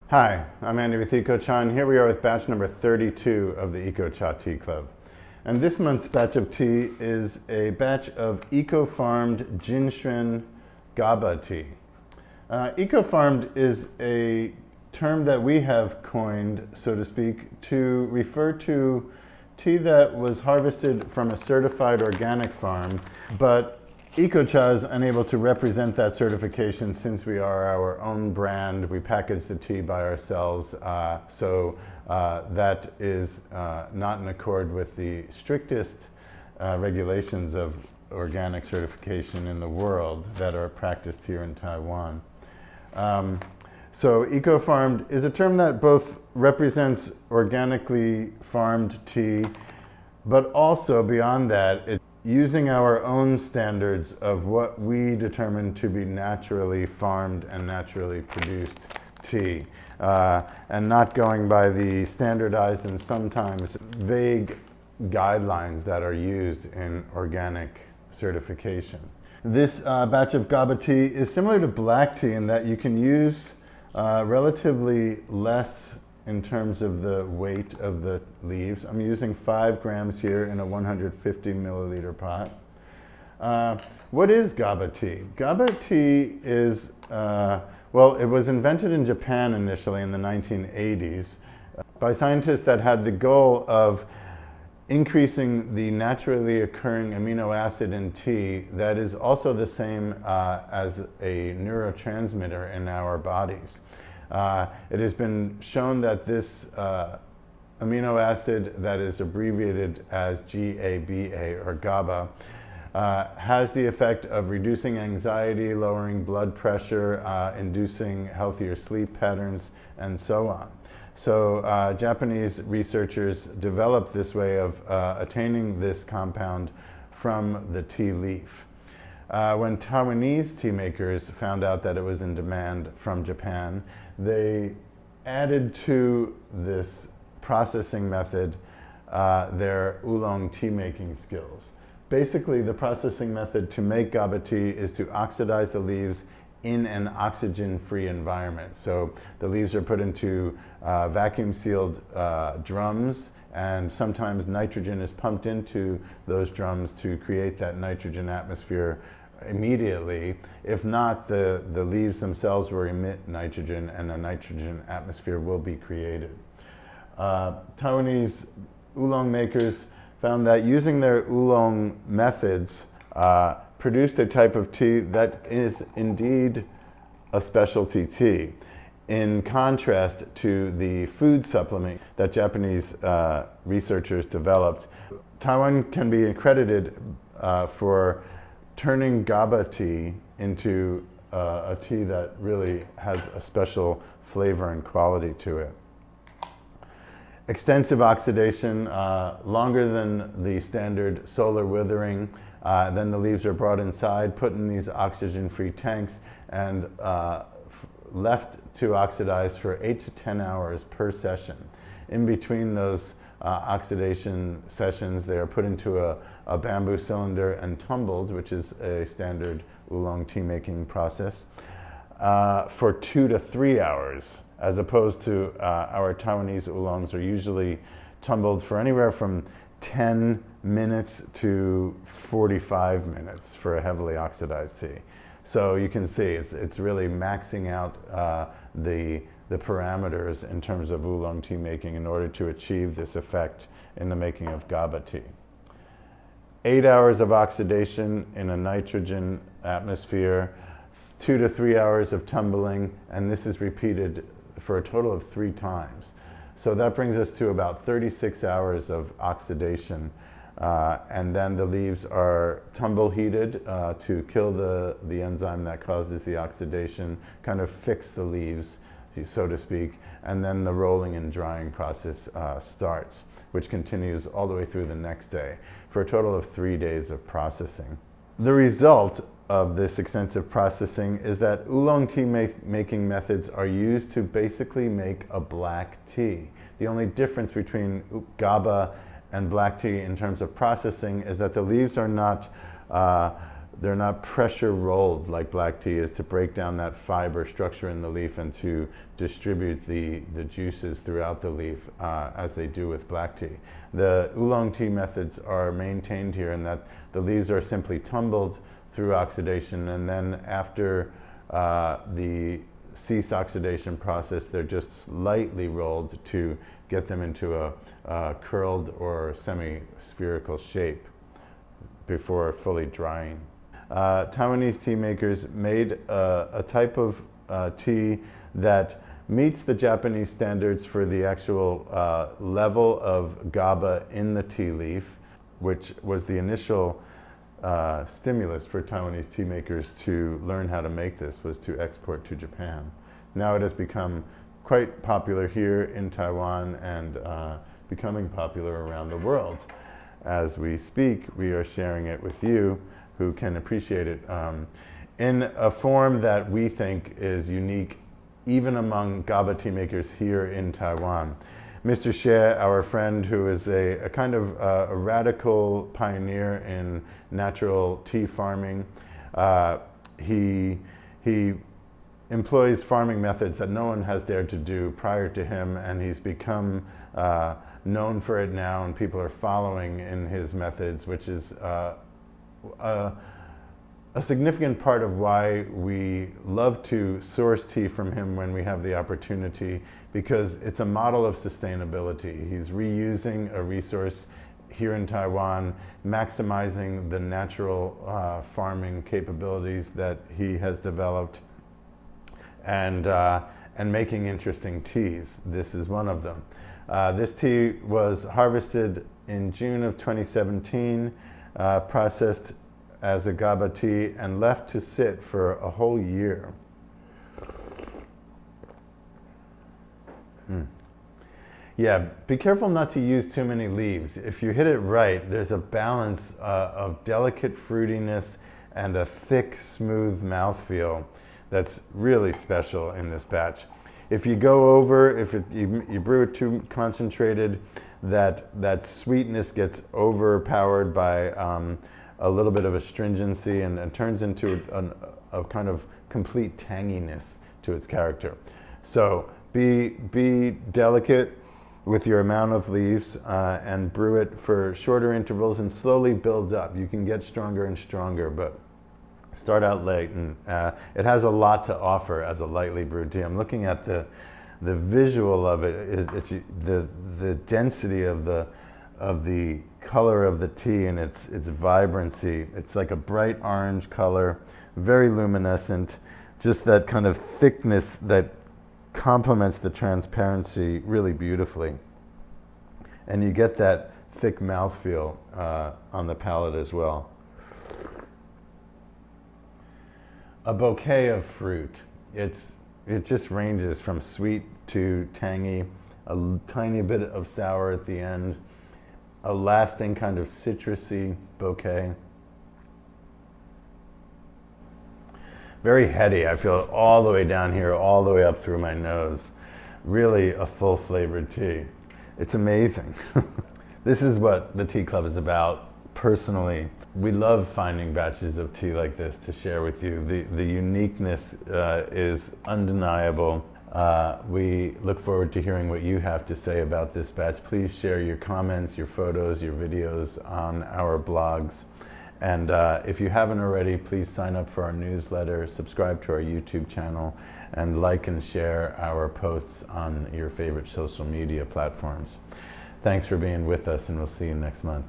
Hi, I'm Andy with EcoCha. Here we are with batch number 32 of the EcoCha Tea Club. And this month's batch of tea is a batch of eco-farmed Jin Xuan GABA tea. Eco-farmed is a term that we have coined, so to speak, to refer to tea that was harvested from a certified organic farm, but EcoCha is unable to represent that certification since we are our own brand. We package the tea by ourselves, so that is not in accord with the strictest regulations of organic certification in the world that are practiced here in Taiwan. So eco-farmed is a term that both represents organically farmed tea, but also beyond that, it's using our own standards of what we determine to be naturally farmed and naturally produced tea, and not going by the standardized and sometimes vague guidelines that are used in organic certification. This batch of GABA tea is similar to black tea in that you can use relatively less in terms of the weight of the leaves. I'm using 5 grams here in a 150 milliliter pot. What is GABA tea? GABA tea is, well, it was invented in Japan initially in the 1980s by scientists that had the goal of increasing the naturally occurring amino acid in tea that is also the same as a neurotransmitter in our bodies. It has been shown that this amino acid that is abbreviated as GABA or GABA has the effect of reducing anxiety, lowering blood pressure, inducing healthier sleep patterns, and so on. So Japanese researchers developed this way of attaining this compound from the tea leaf. When Taiwanese tea makers found out that it was in demand from Japan, they added to this processing method their oolong tea making skills. Basically, the processing method to make GABA tea is to oxidize the leaves in an oxygen-free environment. So the leaves are put into vacuum-sealed drums, and sometimes nitrogen is pumped into those drums to create that nitrogen atmosphere immediately. If not, the leaves themselves will emit nitrogen and a nitrogen atmosphere will be created. Taiwanese oolong makers found that using their oolong methods produced a type of tea that is indeed a specialty tea, in contrast to the food supplement that Japanese researchers developed. Taiwan can be accredited for turning GABA tea into a tea that really has a special flavor and quality to it. Extensive oxidation, longer than the standard solar withering. Then the leaves are brought inside, put in these oxygen-free tanks, and left to oxidize for 8 to 10 hours per session. In between those oxidation sessions, they are put into a bamboo cylinder and tumbled, which is a standard oolong tea making process, for 2 to 3 hours, as opposed to our Taiwanese oolongs are usually tumbled for anywhere from 10 minutes to 45 minutes for a heavily oxidized tea. So you can see it's really maxing out the parameters in terms of oolong tea making in order to achieve this effect in the making of GABA tea. 8 hours of oxidation in a nitrogen atmosphere, 2 to 3 hours of tumbling, and this is repeated for a total of 3 times. So that brings us to about 36 hours of oxidation. And then the leaves are tumble heated to kill the enzyme that causes the oxidation, kind of fix the leaves, so to speak, and then the rolling and drying process starts, which continues all the way through the next day for a total of 3 days of processing. The result of this extensive processing is that oolong tea making methods are used to basically make a black tea. The only difference between GABA and black tea in terms of processing is that the leaves are not they're not pressure rolled like black tea is to break down that fiber structure in the leaf and to distribute the juices throughout the leaf as they do with black tea. The oolong tea methods are maintained here in that the leaves are simply tumbled through oxidation, and then after the cease oxidation process, they're just slightly rolled to get them into a curled or semi-spherical shape before fully drying. Taiwanese tea makers made a type of tea that meets the Japanese standards for the actual level of GABA in the tea leaf, which was the initial stimulus for Taiwanese tea makers to learn how to make this, was to export to Japan. Now it has become quite popular here in Taiwan and becoming popular around the world. As we speak, we are sharing it with you who can appreciate it in a form that we think is unique even among GABA tea makers here in Taiwan. Mr. Xie, our friend who is a kind of a radical pioneer in natural tea farming, he employs farming methods that no one has dared to do prior to him, and he's become known for it now, and people are following in his methods, which is a significant part of why we love to source tea from him when we have the opportunity, because it's a model of sustainability. He's reusing a resource here in Taiwan, maximizing the natural farming capabilities that he has developed, and making interesting teas. This is one of them. This tea was harvested in June of 2017, processed as a GABA tea, and left to sit for a whole year. Yeah, be careful not to use too many leaves. If you hit it right, there's a balance of delicate fruitiness and a thick, smooth mouthfeel that's really special in this batch. If you go over, you brew it too concentrated, that sweetness gets overpowered by a little bit of astringency and turns into a kind of complete tanginess to its character. So be delicate with your amount of leaves and brew it for shorter intervals and slowly build up. You can get stronger and stronger, but start out light, and it has a lot to offer as a lightly brewed tea. I'm looking at the visual of it. It's the density of the color of the tea and its vibrancy. It's like a bright orange color, very luminescent, just that kind of thickness that complements the transparency really beautifully. And you get that thick mouthfeel on the palate as well. A bouquet of fruit. It just ranges from sweet to tangy, a tiny bit of sour at the end, a lasting kind of citrusy bouquet. Very heady. I feel it all the way down here, all the way up through my nose. Really a full flavored tea. It's amazing. This is what the Tea Club is about. Personally, we love finding batches of tea like this to share with you. The uniqueness is undeniable. We look forward to hearing what you have to say about this batch. Please share your comments, your photos, your videos on our blogs. And if you haven't already, please sign up for our newsletter, subscribe to our YouTube channel, and like and share our posts on your favorite social media platforms. Thanks for being with us, and we'll see you next month.